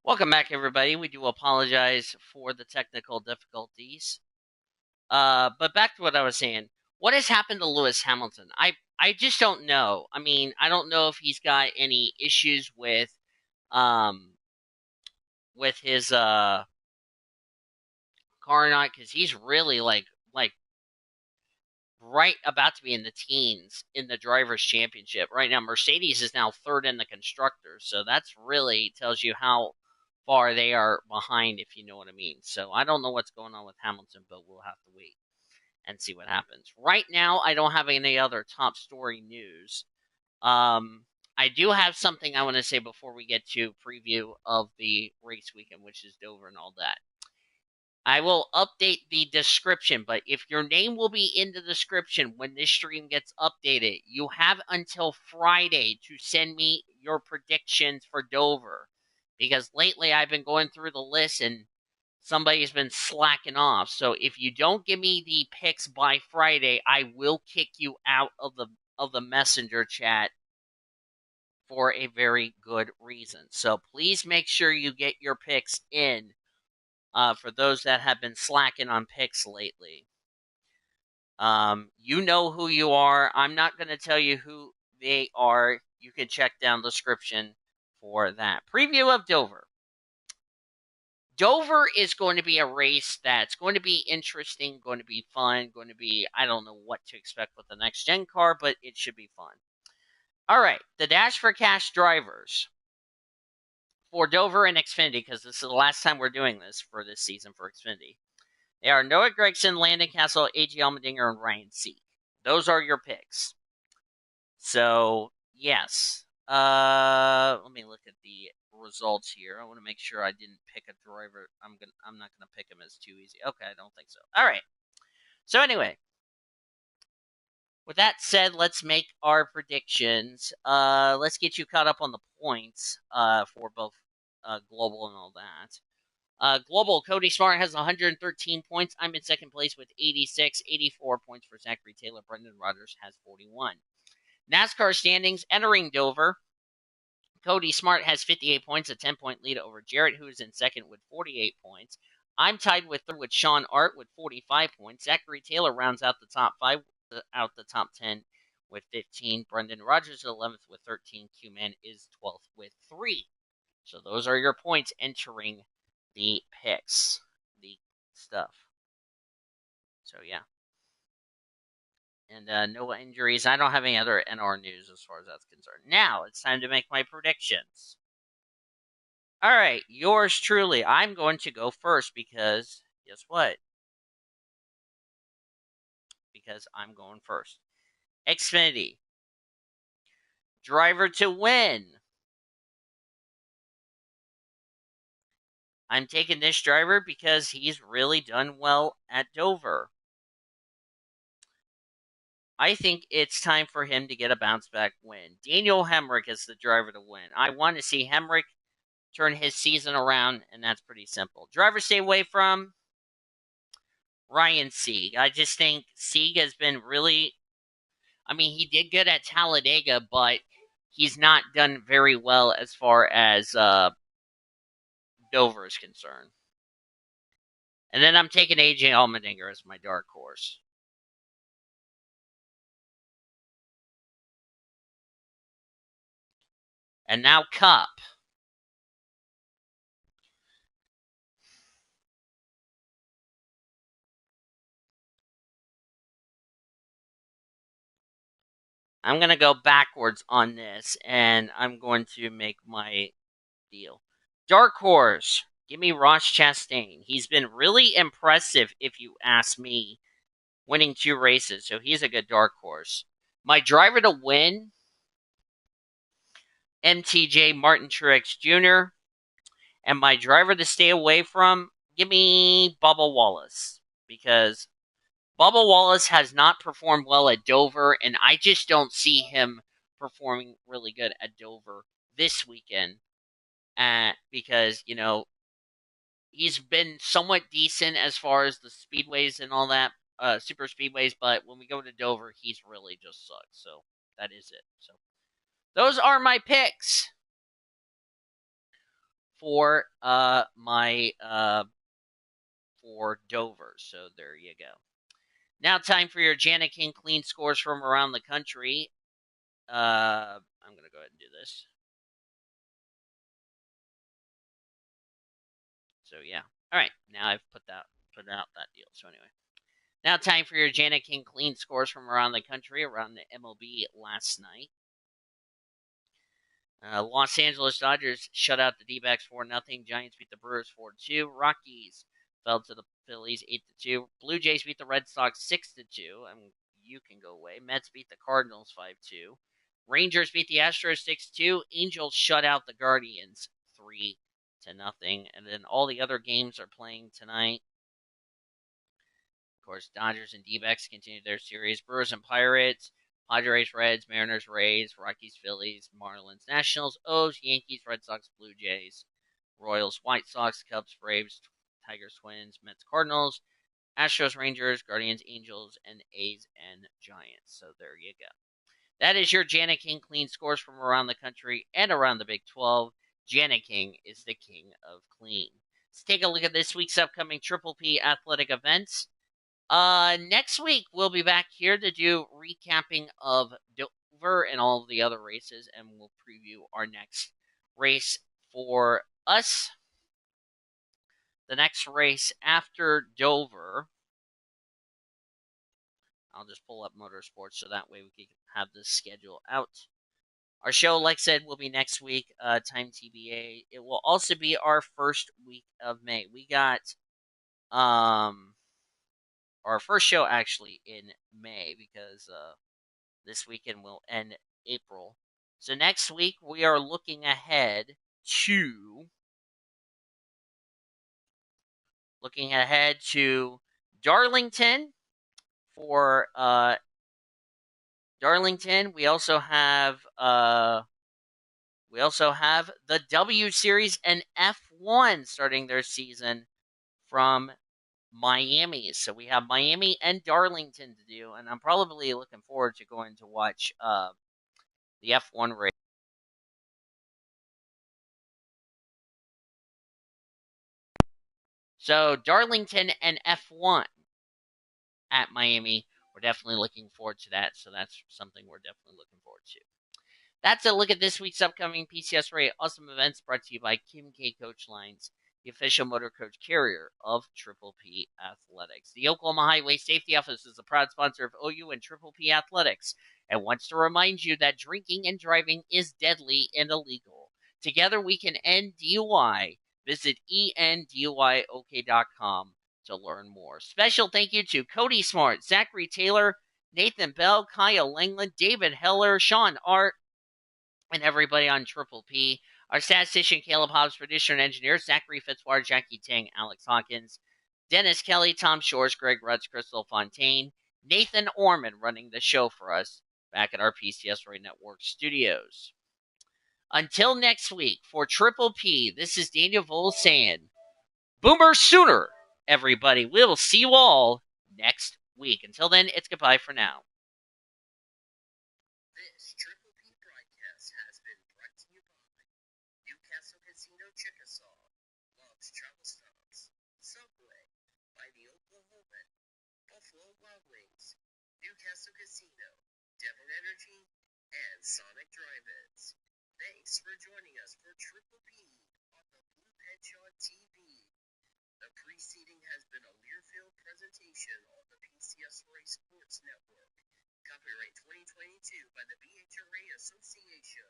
Welcome back, everybody. We do apologize for the technical difficulties. But back to what I was saying. What has happened to Lewis Hamilton? I just don't know. I mean, I don't know if he's got any issues um with his car or not, because he's really like right about to be in the teens in the drivers' championship right now. Mercedes is now third in the constructors, so that's really tells you how far they are behind, if you know what I mean. So I don't know what's going on with Hamilton, but we'll have to wait and see what happens. Right now, I don't have any other top story news. I do have something I want to say before we get to preview of the race weekend, which is Dover and all that. I will update the description, but if your name will be in the description when this stream gets updated, you have until Friday to send me your predictions for Dover. Because lately I've been going through the list and somebody's been slacking off. So if you don't give me the picks by Friday, I will kick you out of the messenger chat for a very good reason. So please make sure you get your picks in for those that have been slacking on picks lately. You know who you are. I'm not going to tell you who they are. You can check down the description for that. Preview of Dover. Dover is going to be a race that's going to be interesting, going to be fun, going to be, I don't know what to expect with the next gen car, but it should be fun. All right, the Dash for Cash drivers for Dover and Xfinity, because this is the last time we're doing this for this season for Xfinity. They are Noah Gragson, Landon Castle, A.J. Allmendinger, and Ryan Sieg. Those are your picks. So, yes. Let me look at the results here. I want to make sure I didn't pick a driver. I'm not gonna pick him as too easy. Okay, I don't think so. All right. So anyway, with that said, let's make our predictions. Let's get you caught up on the points. For both global and all that. Global, Cody Smart has 113 points. I'm in second place with 86, 84 points for Zachary Taylor. Brendan Rodgers has 41. NASCAR standings entering Dover. Cody Smart has 58 points, a 10-point lead over Jarrett, who is in second with 48 points. I'm tied with third with Sean Art with 45 points. Zachary Taylor rounds out the top 5, out the top 10 with 15. Brendan Rodgers is 11th with 13. Q-Man is 12th with 3. So those are your points entering the picks, the stuff. So yeah. And no injuries. I don't have any other NR news as far as that's concerned. Now it's time to make my predictions. All right, yours truly. I'm going to go first because guess what? Because I'm going first. Xfinity. Driver to win. I'm taking this driver because he's really done well at Dover. I think it's time for him to get a bounce back win. Daniel Hemrick is the driver to win. I want to see Hemrick turn his season around, and that's pretty simple. Driver stay away from Ryan Sieg. I just think Sieg has been really. I mean, he did good at Talladega, but he's not done very well as far as Dover is concerned. And then I'm taking AJ Allmendinger as my dark horse. And now Cup. I'm going to go backwards on this, and I'm going to make my deal. Dark horse. Give me Ross Chastain. He's been really impressive, if you ask me, winning 2 races, so he's a good dark horse. My driver to win, MTJ Martin Truex Jr., and my driver to stay away from, give me Bubba Wallace, because Bubba Wallace has not performed well at Dover, and I just don't see him performing really good at Dover this weekend, because, he's been somewhat decent as far as the speedways and all that, super speedways, but when we go to Dover, he's really just sucks. So that is it. So those are my picks for for Dover. So there you go. Now time for your Janet King clean scores from around the country. I'm going to go ahead and do this. So yeah. All right. Now I've put out that deal. So anyway. Now time for your Janet King clean scores from around the country, around the MLB last night. Los Angeles Dodgers shut out the D-backs 4-0. Giants beat the Brewers 4-2. Rockies fell to the Phillies 8-2. Blue Jays beat the Red Sox 6-2. I mean, you can go away. Mets beat the Cardinals 5-2. Rangers beat the Astros 6-2. Angels shut out the Guardians 3-0. And then all the other games are playing tonight. Of course, Dodgers and D-backs continue their series. Brewers and Pirates. Padres, Reds, Mariners, Rays, Rockies, Phillies, Marlins, Nationals, O's, Yankees, Red Sox, Blue Jays, Royals, White Sox, Cubs, Braves, Tigers, Twins, Mets, Cardinals, Astros, Rangers, Guardians, Angels, and A's and Giants. So there you go. That is your Janet King clean scores from around the country and around the Big 12. Janet King is the king of clean. Let's take a look at this week's upcoming Triple P athletic events. Next week we'll be back here to do recapping of Dover and all of the other races, and we'll preview our next race for us. The next race after Dover, I'll just pull up Motorsports so that way we can have this schedule out. Our show, like I said, will be next week, time TBA. It will also be our first week of May. We got, our first show actually in May because this weekend will end April. So next week we are looking ahead to Darlington for Darlington. We also have the W Series and F1 starting their season from Miami. So we have Miami and Darlington to do, and I'm probably looking forward to going to watch the F1 race. So Darlington and F1 at Miami, we're definitely looking forward to that. So that's something we're definitely looking forward to. That's a look at this week's upcoming PCSRA Awesome Events brought to you by Kim K Coach Lines, the official motor coach carrier of Triple P Athletics. The Oklahoma Highway Safety Office is a proud sponsor of OU and Triple P Athletics and wants to remind you that drinking and driving is deadly and illegal. Together we can end DUI. Visit enduyok.com to learn more. Special thank you to Cody Smart, Zachary Taylor, Nathan Bell, Kyle Langland, David Heller, Sean Art, and everybody on Triple P. Our statistician, Caleb Hobbs, producer and engineer, Zachary Fitzwater, Jackie Tang, Alex Hawkins, Dennis Kelly, Tom Shores, Greg Rutz, Crystal Fontaine, Nathan Orman running the show for us back at our PCSRA Network studios. Until next week, for Triple P, this is Daniel Vole saying, Boomer Sooner, everybody. We'll see you all next week. Until then, it's goodbye for now. This Triple P broadcast has been brought to you by Newcastle Casino Chickasaw, Love's Travel Stops, Subway, by the Oklahoman, Buffalo Wild Wings, Newcastle Casino, Devon Energy, and Sonic Drive-Ins. Thanks for joining us for Triple P on the Blue Headshot TV. The preceding has been a Learfield presentation on the PCSRA Sports Network. Copyright 2022 by the BHRA Association.